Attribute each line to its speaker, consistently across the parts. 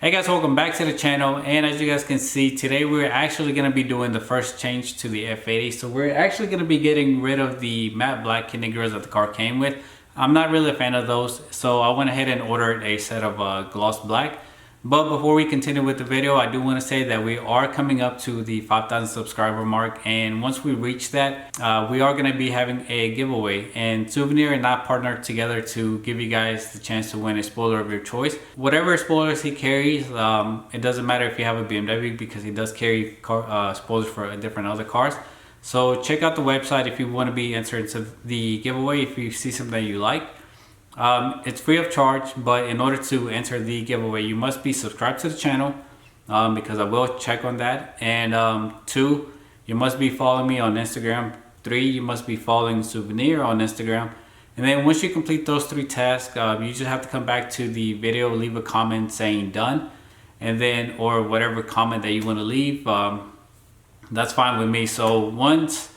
Speaker 1: Hey guys, welcome back to the channel. And as you guys can see, today we're actually going to be doing the first change to the F80. So we're actually going to be getting rid of the matte black kidney grills that the car came with. I'm not really a fan of those, so I went ahead and ordered a set of gloss black. But before we continue with the video, I do want to say that we are coming up to the 5,000 subscriber mark, and once we reach that, we are going to be having a giveaway, and Souvenir and I partnered together to give you guys the chance to win a spoiler of your choice. Whatever spoilers he carries, it doesn't matter if you have a BMW, because he does carry spoilers for different other cars. So check out the website if you want to be entered into the giveaway if you see something that you like. It's free of charge, but in order to enter the giveaway, you must be subscribed to the channel, because I will check on that. And 2, you must be following me on Instagram. 3, you must be following Souvenir on Instagram. And then once you complete those 3 tasks, you just have to come back to the video, leave a comment saying done, and then or whatever comment that you want to leave, that's fine with me. So once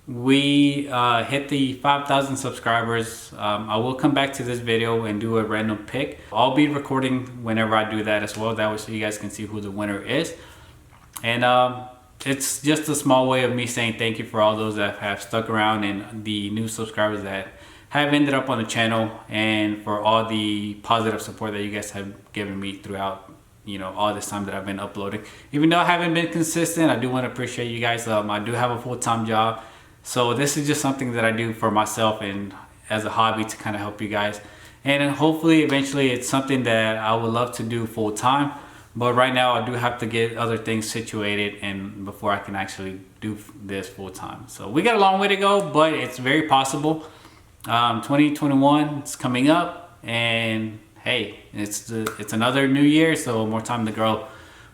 Speaker 1: we hit the 5,000 subscribers, I will come back to this video and do a random pick. I'll be recording whenever I do that as well, that way so you guys can see who the winner is. And it's just a small way of me saying thank you for all those that have stuck around and the new subscribers that have ended up on the channel, and for all the positive support that you guys have given me throughout, you know, all this time that I've been uploading. Even though I haven't been consistent, I do want to appreciate you guys. I do have a full-time job, so this is just something that I do for myself and as a hobby to kind of help you guys. And hopefully eventually it's something that I would love to do full-time, but right now I do have to get other things situated and before I can actually do this full-time. So we got a long way to go, but it's very possible. 2021 is coming up, and hey, it's another new year, so more time to grow.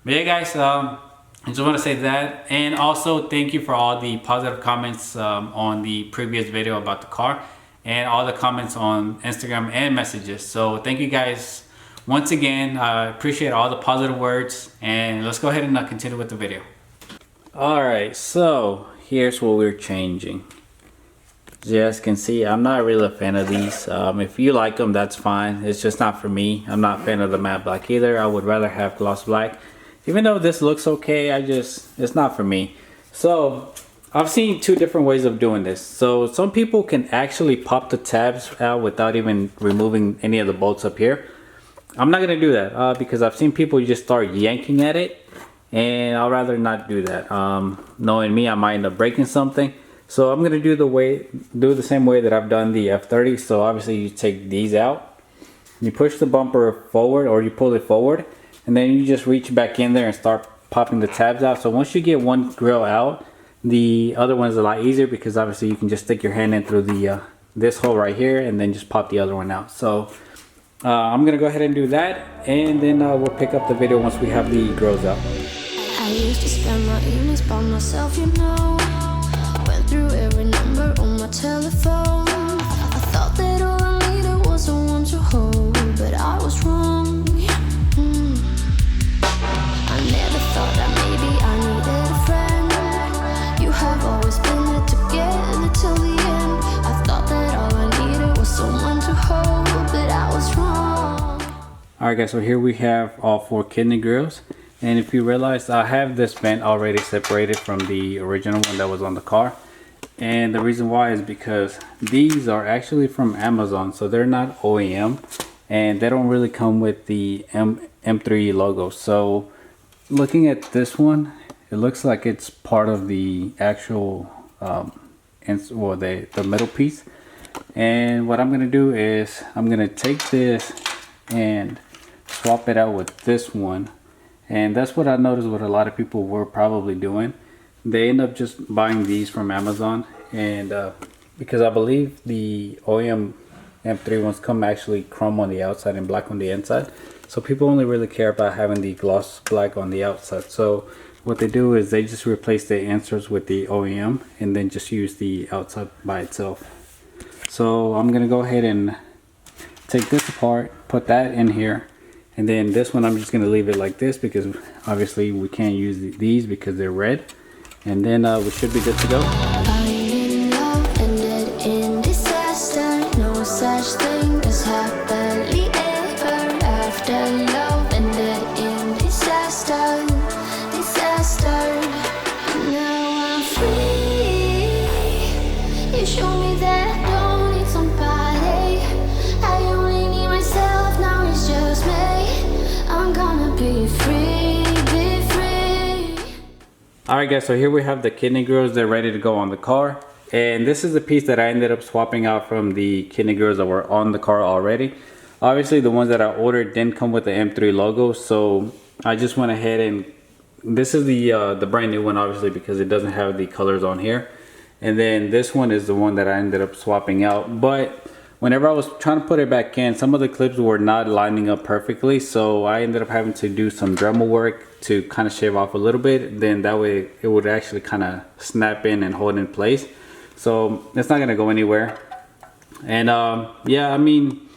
Speaker 1: But yeah guys, I just want to say that, and also thank you for all the positive comments on the previous video about the car, and all the comments on Instagram and messages. So thank you guys once again. I appreciate all the positive words, and let's go ahead and continue with the video. Alright, so here's what we're changing. As you guys can see, I'm not really a fan of these. If you like them, that's fine. It's just not for me. I'm not a fan of the matte black either. I would rather have gloss black. Even though this looks okay, it's not for me. So I've seen 2 different ways of doing this. So some people can actually pop the tabs out without even removing any of the bolts up here. I'm not gonna do that because I've seen people just start yanking at it, and I'd rather not do that. Knowing me, I might end up breaking something. So I'm gonna do the same way that I've done the F30. So obviously you take these out, you push the bumper forward, or you pull it forward, and then you just reach back in there and start popping the tabs out. So once you get one grill out, the other one's a lot easier, because obviously you can just stick your hand in through the this hole right here and then just pop the other one out. So I'm gonna go ahead and do that, and then we'll pick up the video once we have the grills out.
Speaker 2: I used to spend my evenings by myself, you know. Went through every number on my telephone. I thought that all I needed was someone to hold, but I was wrong. I never thought that maybe I needed a friend. You have always been there together till the end. I thought that all I needed was someone to hold, but I was wrong.
Speaker 1: Alright guys, so here we have all 4 kidney grills. And if you realize, I have this vent already separated from the original one that was on the car. And the reason why is because these are actually from Amazon, so they're not OEM, and they don't really come with the M3 logo. So looking at this one, it looks like it's part of the actual the middle piece. And what I'm gonna do is I'm gonna take this and swap it out with this one. And that's what I noticed what a lot of people were probably doing. They end up just buying these from Amazon, and because I believe the OEM M3 ones come actually chrome on the outside and black on the inside. So people only really care about having the gloss black on the outside. So what they do is they just replace the inserts with the OEM and then just use the outside by itself. So I'm gonna go ahead and take this apart, put that in here, and then this one I'm just gonna leave it like this, because obviously we can't use these because they're red. And then we should be good to go.
Speaker 2: Finding love ended in disaster. No such thing as happily ever after. Love ended in be free, be free.
Speaker 1: Alright guys, so here we have the kidney grills. They're ready to go on the car. And this is the piece that I ended up swapping out from the kidney grills that were on the car already. Obviously the ones that I ordered didn't come with the M3 logo, so I just went ahead and this is the brand new one, obviously, because it doesn't have the colors on here. And then this one is the one that I ended up swapping out. But whenever I was trying to put it back in, some of the clips were not lining up perfectly, so I ended up having to do some Dremel work to kind of shave off a little bit. Then that way it would actually kind of snap in and hold in place. So it's not gonna go anywhere. And yeah, I mean,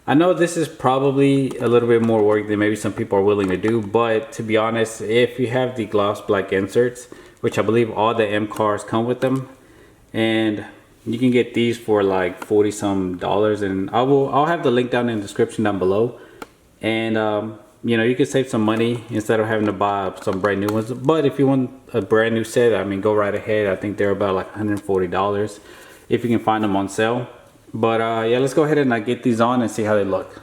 Speaker 1: I know this is probably a little bit more work than maybe some people are willing to do, but to be honest, if you have the gloss black inserts, which I believe all the M cars come with them, and you can get these for like $40 some, and I'll have the link down in the description down below. And you know, you can save some money instead of having to buy some brand new ones. But if you want a brand new set, I mean, go right ahead. I think they're about like $140 if you can find them on sale. But yeah, let's go ahead and get these on and see how they look.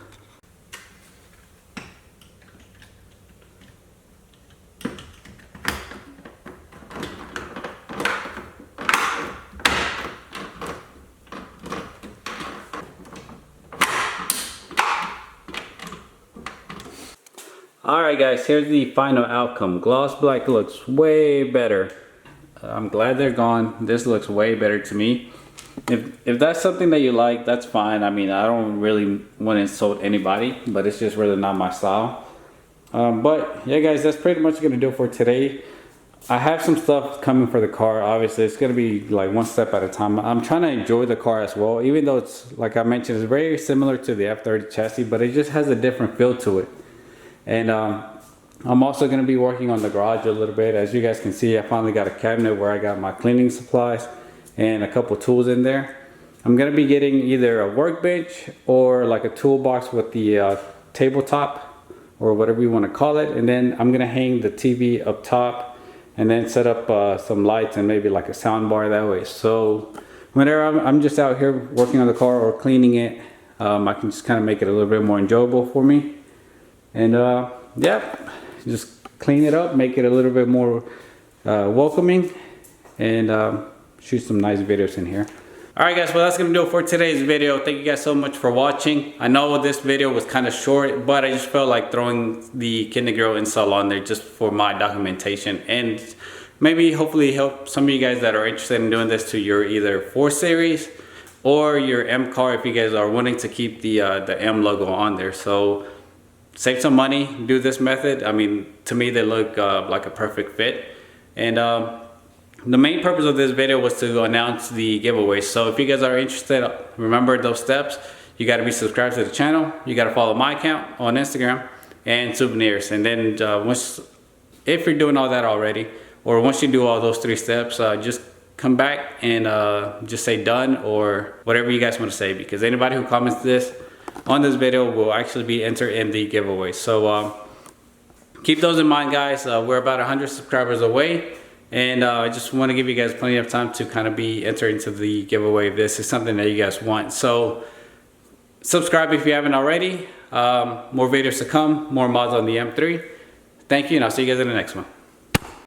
Speaker 1: Alright guys, here's the final outcome. Gloss black looks way better. I'm glad they're gone. This looks way better to me. If that's something that you like, that's fine. I mean, I don't really want to insult anybody, but it's just really not my style. But yeah guys, that's pretty much gonna do it for today. I have some stuff coming for the car. Obviously it's gonna be like one step at a time. I'm trying to enjoy the car as well, even though it's, like I mentioned, it's very similar to the F30 chassis, but it just has a different feel to it. And I'm also going to be working on the garage a little bit. As you guys can see, I finally got a cabinet where I got my cleaning supplies and a couple tools in there. I'm going to be getting either a workbench or like a toolbox with the tabletop or whatever you want to call it. And then I'm going to hang the TV up top and then set up some lights and maybe like a sound bar that way. So whenever I'm just out here working on the car or cleaning it, I can just kind of make it a little bit more enjoyable for me. And yeah, just clean it up, make it a little bit more welcoming, and shoot some nice videos in here. Alright guys, well that's going to do it for today's video. Thank you guys so much for watching. I know this video was kind of short, but I just felt like throwing the kidney grill install on there just for my documentation. And maybe hopefully help some of you guys that are interested in doing this to your either 4 Series or your M car if you guys are wanting to keep the M logo on there. So save some money, do this method. I mean, to me they look like a perfect fit. And the main purpose of this video was to announce the giveaway. So if you guys are interested, remember those steps. You got to be subscribed to the channel, you got to follow my account on Instagram, and souvenirs. And then if you're doing all that already, or once you do all those 3 steps, just come back and just say done or whatever you guys want to say, because anybody who comments this on this video will actually be entered in the giveaway. So keep those in mind guys. We're about 100 subscribers away, and I just want to give you guys plenty of time to kind of be entered into the giveaway if this is something that you guys want. So subscribe if you haven't already. More videos to come, more mods on the M3. Thank you, and I'll see you guys in the next one.